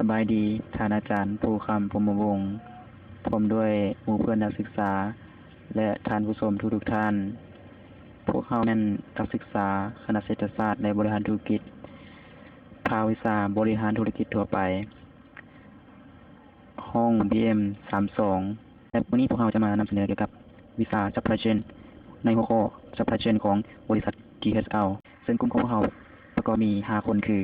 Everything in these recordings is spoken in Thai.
บายดีท่านอาจารย์ภูคำพรหมวงศ์ผมด้วยหมู่เพื่อนนักศึกษา และท่านผู้ชมทุกท่าน พวกเขาเป็นนักศึกษาคณะเศรษฐศาสตร์และบริหารธุรกิจ ภาควิชาบริหารธุรกิจทั่วไป ห้อง BM 32และวันนี้พวกเราจะมานำเสนอเกี่ยวกับวิชา Supply Chain ในหัวข้อ Supply Chain ของบริษัท DHL ซึ่งกลุ่มของพวกเราประกอบมี 5 คนคือ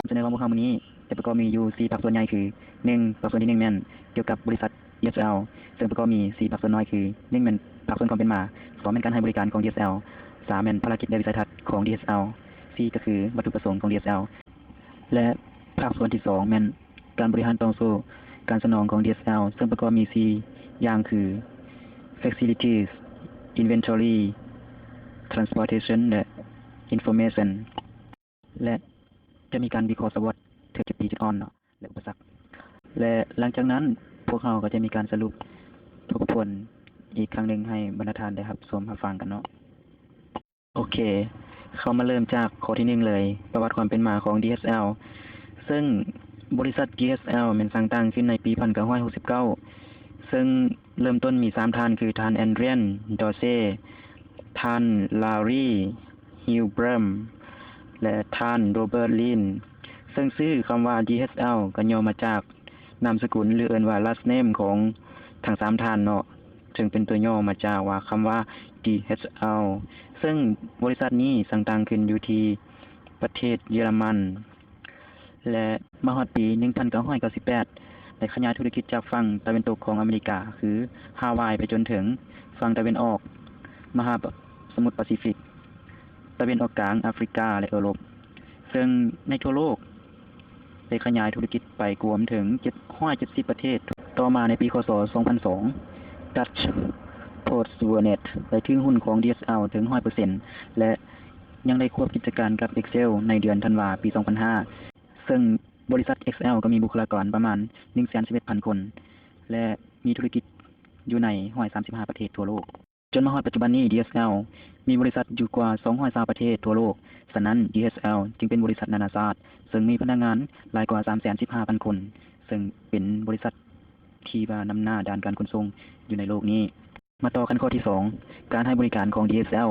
เสนอของพวกเราวันนี้จะประกอบมีอยู่4ภาคส่วนใหญ่คือ1ภาคส่วนที่1แม่นเกี่ยวกับบริษัท DHL ซึ่งประกอบมี4ภาคส่วนน้อยคือ1แม่นภาคส่วนความเป็นมา2แม่นการให้บริการของ DHL 3แม่นภารกิจและวิสัยทัศน์ของ DHL 4ก็คือวัตถุประสงค์ของ DHL และภาคส่วนที่2แม่นการบริหารต่อสู้การสนองของ DHL ซึ่งประกอบมี4อย่างคือ facilities inventory transportation และ information และจะมีการวิเคราะห์ SWOT เพื่อจุดดีจุดอ่อนและอุปสรรคและหลังจากนั้นพวกเราก็จะมีการสรุปทบทวนอีกครั้งหนึ่งให้บรรดาท่านได้รับชมรับฟังกันเนาะโอเคเข้ามาเริ่มจากข้อที่1เลยประวัติความเป็นมาของ DHL ซึ่งบริษัท DHL เป็นสร้างตั้งขึ้นในปี1969ซึ่งเริ่มต้นมี3ท่านคือท่านแอนเดรียนดอร์เซ่ท่านลารีฮิลเบรมและท่านโรเบิร์ตลินซึ่งชื่อคำว่า DHL ก็ย่อมาจากนามสกุลหรือเอิ้นว่า last name ของทั้ง3ท่านเนาะซึ่งเป็นตัวย่อมาจากว่าคำว่า DHL ซึ่งบริษัทนี้สร้างตั้งขึ้นอยู่ที่ประเทศเยอรมันและมาฮอดปี1998ได้ขยายธุรกิจจากฝั่งตะวันตกของอเมริกาคือฮาวายไปจนถึงฝั่งตะวันออกมหาสมุทรแปซิฟิกตะวันออกกลางแอฟริกาและยุโรปซึ่งในทั่วโลกได้ขยายธุรกิจไปรวมถึง770ประเทศต่อมาในปีคศ2002 Dutch Postwater ได้ถือหุ้นของ DHL ถึง 100% และยังได้ควบกิจการกับ Excel ในเดือนธันวาคมปี 2005 ซึ่งบริษัท Excel ก็มีบุคลากรประมาณ 111,000 คน และมีธุรกิจอยู่ใน135ประเทศทั่วโลกจนมาฮอดปัจจุบันนี้ DHL มีบริษัทอยู่กว่า220ประเทศทั่วโลกฉะนั้น DHL จึงเป็นบริษัทนานาชาติซึ่งมีพนักงานหลายกว่า 315,000 คนซึ่งเป็นบริษัทที่ว่านำหน้าด้านการขนส่งอยู่ในโลกนี้มาต่อกันข้อที่2การให้บริการของ DHL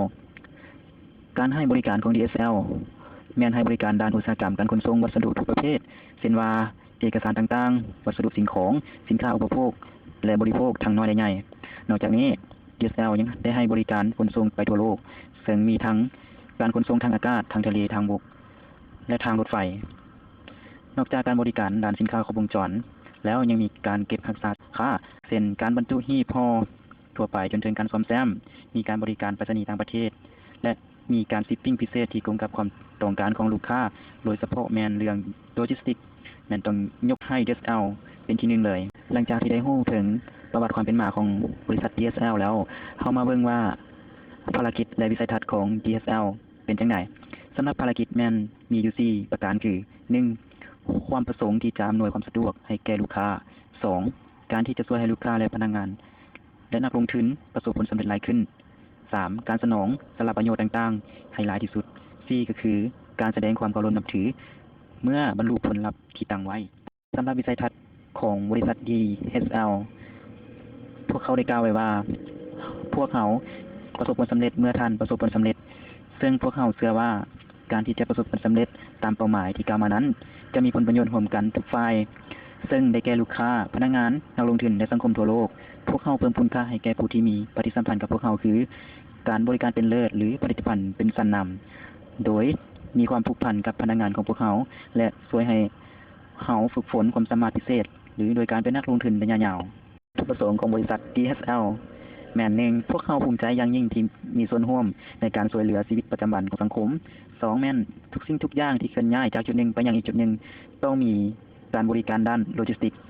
การให้บริการของ DHL แม่นให้บริการด้านอุตสาหกรรมการขนส่งวัสดุทุกประเภทเช่นว่าเอกสารต่างๆวัสดุสิ่งของสินค้าอุปโภคและบริโภคทั้งน้อยและใหญ่นอกจากนี้ DHL ยังได้ให้บริการขนส่งไปทั่วโลกซึ่งมีทั้งการขนส่งทางอากาศทางทะเลทางบกและทางรถไฟนอกจากการบริการด้านสินค้าครบวงจรแล้วยังมีการเก็บรักษาค่าเช่นการบรรจุหีบห่อทั่วไปจนถึงการซ่อมแซมมีการบริการไปรษณีย์ต่างประเทศและมีการชิปปิ้งพิเศษที่ตรงกับความต้องการของลูกค้าโดยเฉพาะแม่นเรื่องโลจิสติกแม่นต้องยกให้ DHL เป็นที่1เลยหลังจากที่ได้รู้ถึงประวัติความเป็นมาของบริษัท DHL แล้วเฮามาเบิ่งว่าภารกิจและวิสัยทัศน์ของ DHL เป็นจังไดสำหรับภารกิจแม่นมีอยู่4ประการคือ1ความประสงค์ที่จะอำนวยความสะดวกให้แก่ลูกค้า2การที่จะช่วยให้ลูกค้าและพนักงานและนักลงทุนประสบผลสำเร็จหลายขึ้น3การสนองสาระประโยชน์ต่างๆให้หลายที่สุด4ก็คือการแสดงความเคารพนับถือเมื่อบรรลุผลลัพธ์ที่ตั้งไว้สำหรับวิสัยทัศน์ของบริษัท DHL พวกเขาได้กล่าวไว้ว่าพวกเขาประสบผลสำเร็จเมื่อท่านประสบผลสำเร็จซึ่งพวกเขาเชื่อว่าการที่จะประสบผลสำเร็จตามเป้าหมายที่กล่าวมานั้นจะมีผลประโยชน์ร่วมกันทุกฝ่ายซึ่งได้แก่ลูกค้าพนักงานนักลงทุนและสังคมทั่วโลกพวกเขาเพิ่มคุณค่าให้แก่ผู้ที่มีปฏิสัมพันธ์กับพวกเขาคือการบริการเป็นเลิศหรือผลิตภัณฑ์เป็นชั้นนำโดยมีความผูกพันกับพนักงานของพวกเขาและช่วยให้เขาฝึกฝนความสามารถพิเศษหรือโดยการเป็นนักลงทุนระยะยาวจุดประสงค์ของบริษัท DHL แม่น1พวกเขาภูมิใจอย่างยิ่งที่มีส่วนร่วมในการช่วยเหลือชีวิตประจำวันของสังคม2แม่นทุกสิ่งทุกอย่างที่เคลื่อนย้ายจากจุดหนึ่งไปยังอีกจุดหนึ่งต้องมีการบริการด้านโลจิสติกส์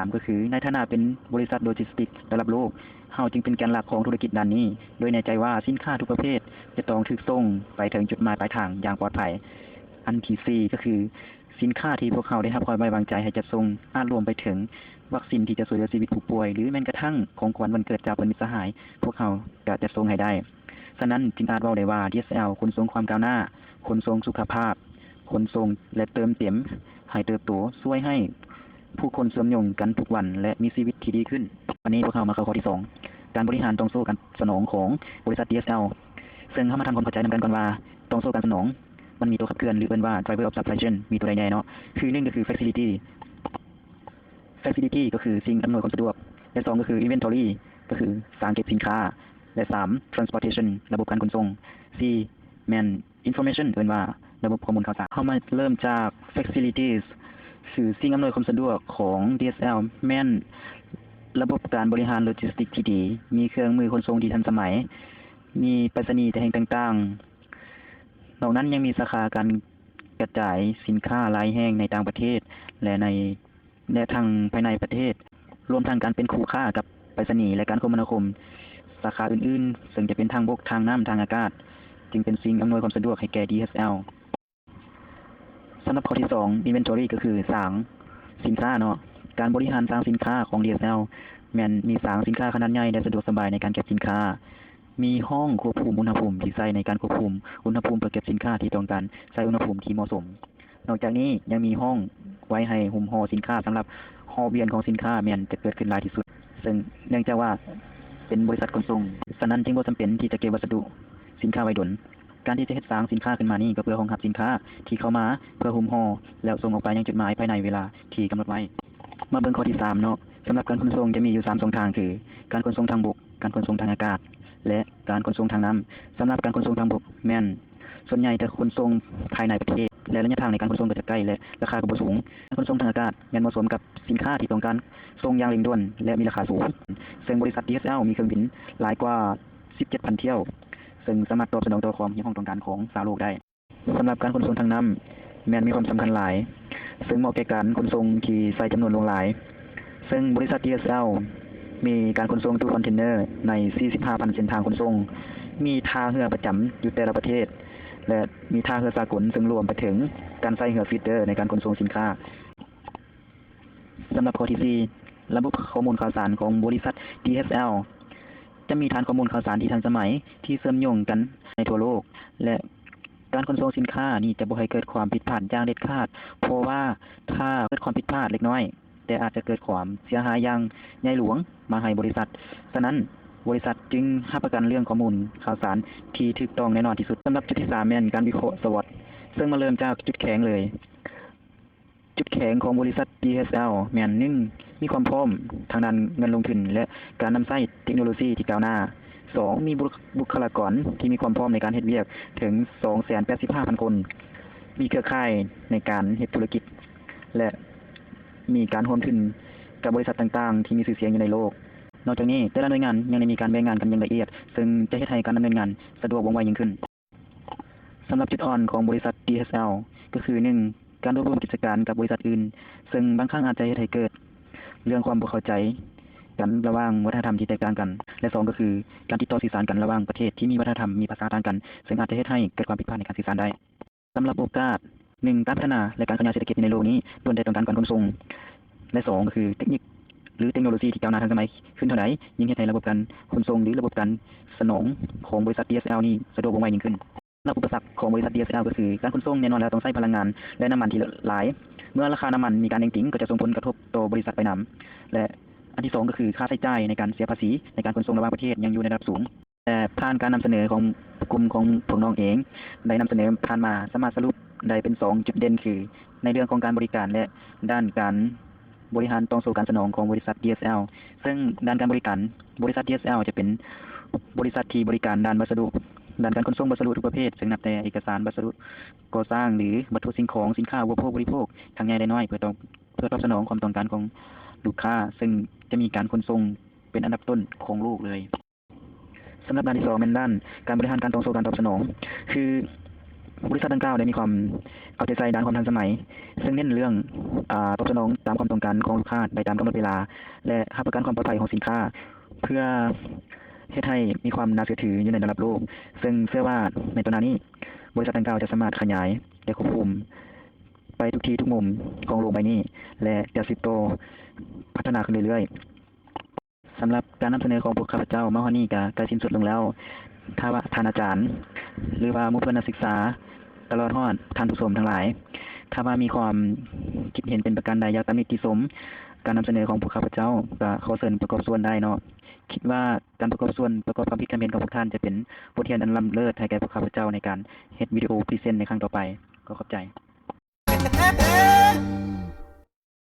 3ก็คือในฐานะเป็นบริษัทโลจิสติกส์ระดับโลก เฮาจึงเป็นแกนหลักของธุรกิจด้านนี้ โดยแน่ใจว่าสินค้าทุกประเภทจะต้องถูกส่งไปถึงจุดหมายปลายทางอย่างปลอดภัย อันที่สี่ก็คือสินค้าที่พวกเขาได้รับความไว้วางใจให้จัดส่งอาจรวมไปถึงวัคซีนที่จะช่วยเหลือชีวิตผู้ป่วยหรือแม้กระทั่งของขวัญวันเกิดจากเพื่อนมิตรสหายพวกเขาก็จะส่งให้ได้ฉะนั้นจึงอาจเว้าได้ว่า DSL ขนส่งความก้าวหน้าขนส่งสุขภาพขนส่งและเติมเต็มให้เติบโตช่วยให้ผู้คนเสริมยงกันทุกวันและมีชีวิตที่ดีขึ้นวันนี้พวกเขามาเข้าข้อที่2การบริหารต้องโซ่การสนองของบริษัท DSL ซึ่งเข้ามาทำความเข้าใจนำกันก่อนว่าต้องโซ่การสนองมันมีตัวขับเคลื่อนหรือเป็นว่า driver of supply chain มีตัวใดแน่เนาะคือ1ก็คือ facility ก็คือสิ่งอำนวยความสะดวกและ2ก็คือ inventory ก็คือสางเก็บสินค้าและ3 transportation ระบบการขนส่ง4 man information เป็นว่าระบบข้อมูลข่าวสารเข้ามาเริ่มจาก facilities คือสิ่งอำนวยความสะดวกของ DSL แม่นระบบการบริหารโลจิสติกที่ดีมีเครื่องมือขนส่งที่ทันสมัยมีไปรษณีย์แต่แห่งต่างๆนอกนั้นยังมีสาขาการกระจายสินค้าหลายแห่งในต่างประเทศและทางภายในประเทศรวมทั้งการเป็นคู่ค้ากับไปรษณีย์และการคมนาคมสาขาอื่นๆซึ่งจะเป็นทางบกทางน้ำทางอากาศจึงเป็นสิ่งอำนวยความสะดวกให้แก่ DSL สำหรับข้อที่2 inventory ก็คือสางสินค้าเนาะการบริหารสางสินค้าของ DSL แม่นมีสางสินค้าขนาดใหญ่และสะดวกสบายในการเก็บสินค้ามีห้องควบคุมอุณหภูมิที่ใส่ในการควบคุมอุณหภูมิเพื่อเก็บสินค้าที่ต้องการใส่อุณหภูมิที่เหมาะสมนอกจากนี้ยังมีห้องไว้ให้หุ้มห่อสินค้าสำหรับห่อเวียนของสินค้าแม่นจะเกิดขึ้นหลายที่สุดซึ่งเนื่องจากว่าเป็นบริษัทขนส่งฉะนั้นจึงบ่จำเป็นที่จะเก็บวัสดุสินค้าไว้ดนการที่จะเฮ็ดสางสินค้าขึ้นมานี่ก็เพื่อรองรับสินค้าที่เข้ามาเพื่อหุ้มห่อแล้วส่งออกไปยังจุดหมายภายในเวลาที่กำหนดไว้มาเบิ่งข้อที่3เนาะสำหรับการขนส่งจะมีอยู่3ช่องทางคือการขนส่งทางบกการขนส่งทางอากาศและการขนส่งทางน้ำสำหรับการขนส่งทางบกแม่นส่วนใหญ่จะขนส่งภายในประเทศและระยะทางในการขนส่งก็จะใกล้และราคาก็บ่สูงการขนส่งทางอากาศยังเหมาะสมกับสินค้าที่ต้องการส่งอย่างเร่งด่วนและมีราคาสูงซึ่งบริษัท DSL มีเครื่องบินหลายกว่า 17,000 เที่ยวซึ่งสามารถตอบสนองต่อความต้องการของชาวโลกได้สำหรับการขนส่งทางน้ำแม้นมีความสำคัญหลายซึ่งเหมาะแก่การขนส่งที่ใส่จำนวนลงหลายซึ่งบริษัท DSL มีการขนส่งตู้คอนเทนเนอร์ใน 45,000 เส้นทางขนส่งมีท่าเรือประจำอยู่แต่ละประเทศและมีท่าเรือสากลซึ่งรวมไปถึงการใส่เรือฟีดเดอร์ในการขนส่งสินค้าสำหรับข้อที่4ระบบข้อมูลข่าวสารของบริษัท DSL จะมีฐานข้อมูลข่าวสารที่ทันสมัยที่เชื่อมโยงกันในทั่วโลกและการขนส่งสินค้านี่จะบ่ให้เกิดความผิดพลาดอย่างเด็ดขาดเพราะว่าถ้าเกิดความผิดพลาดเล็กน้อยแต่อาจจะเกิดความเสียหายอย่างใหญ่หลวงมาให้บริษัทฉะนั้นบริษัทจึงรับประกันเรื่องข้อมูลข่าวสารที่ถูกต้องแน่นอนที่สุดสำหรับจุดที่3แม่นการวิเคราะห์ SWOT ซึ่งมาเริ่มจากจุดแข็งเลยจุดแข็งของบริษัท DSL แม่น1มีความพร้อมทางด้านเงินลงทุนและการนำใช้เทคโนโลยีที่ก้าวหน้า2มีบุคลากรที่มีความพร้อมในการเฮ็ดเวียกถึง 285,000 คนมีเครือข่ายในการเฮ็ดธุรกิจและมีการร่วมทุนกับบริษัทต่างๆที่มีชื่อเสียงอยู่ในโลกนอกจากนี้แต่ละหน่วยงานยังได้มีการแบ่งงานกันอย่างละเอียดซึ่งจะเฮ็ดให้การดำเนินงานสะดวกว่องไวยิ่งขึ้นสำหรับจุดอ่อนของบริษัท DSL ก็คือ1การร่วมกิจการกับบริษัทอื่นซึ่งบางครั้งอาจจะเฮ็ดให้เกิดเรื่องความบ่เข้าใจกันระหว่างวัฒนธรรมที่แตกต่างกันและ2ก็คือการติดต่อสื่อสารกันระหว่างประเทศที่มีวัฒนธรรมมีภาษาต่างกันซึ่งอาจจะเฮ็ดให้เกิดความผิดพลาดในการสื่อสารได้สำหรับโอกาส1การพัฒนาและการขยายเศรษฐกิจในโลกนี้ล้วนแต่ต้องการการขนส่งและ2ก็คือเทคนิคหรือเทคโนโลยีที่ก้าวหน้าทันสมัยขึ้นเท่าใดยิ่งเฮ็ดให้ระบบการขนส่งหรือระบบการสนองของบริษัท DSL นี้สะดวกว่องไวยิ่งขึ้นสำหรับอุปสรรคของบริษัท DSL ก็คือการขนส่งแน่นอนแล้วต้องใช้พลังงานและน้ำมันที่หลายเมื่อราคาน้ำมันมีการดิ่งก็จะส่งผลกระทบต่อบริษัทไปนำและอันที่2ก็คือค่าใช้จ่ายในการเสียภาษีในการขนส่งระหว่างประเทศยังอยู่ในระดับสูงแต่ผ่านการนำเสนอของกลุ่มของพวกน้องเองได้นำเสนอผ่านมาสามารถสรุปได้เป็น2จุดเด่นคือในเรื่องของการบริการและด้านการบริหารต้องสู่การสนองของบริษัท DSL ซึ่งด้านการบริการบริษัท DSL จะเป็นบริษัทที่บริการด้านวัสดุด้านการขนส่งวัสดุทุกประเภทซึ่งนับแต่เอกสารวัสดุก่อสร้างหรือวัตถุสิ่งของสินค้าอุปโภคบริโภคทั้งใหญ่และน้อยเพื่อตอบสนองความต้องการของลูกค้าซึ่งจะมีการขนส่งเป็นอันดับต้นของโลกเลยสำหรับด้านที่2เป็นด้านการบริหารการต้องสู่การตอบสนองคือบริษัทดังกล่าวได้มีความเอาใจใส่ด้านความทันสมัยซึ่งเน้นเรื่องตอบสนองตามความต้องการของลูกค้าได้ตามกำหนดเวลาและรับประกันความปลอดภัยของสินค้า เพื่อเฮ็ดให้มีความน่าเชื่อถืออยู่ในระดับโลก ซึ่งเชื่อว่าในตัวหน้านี้บริษัทดังกล่าวจะสามารถขยายและควบคุมไปทุกที่ทุกมุมของโลกใบนี้ และจะเติบโตพัฒนาขึ้นเรื่อยๆสำหรับการนำเสนอของพวกข้าพเจ้ามาฮอดนี้ก็ใกล้สิ้นสุดลงแล้ว ถ้าว่าท่านอาจารย์ หรือว่าหมู่เพื่อนนักศึกษา ตลอดฮอดท่านผู้ชมทั้งหลาย ถ้าว่ามีความคิดเห็นเป็นประการใดอยากตำหนิติชมการนำเสนอของพวกข้าพเจ้าก็ขอเชิญประกอบส่วนได้เนาะคิดว่าการประกอบส่วนประกอบความคิดความเห็นของพวกท่านจะเป็นบทเรียนอันล้ำเลิศให้แก่พวกข้าพเจ้าในการเฮ็ดวิดีโอพรีเซนต์ในครั้งต่อไปก็ขอบใจ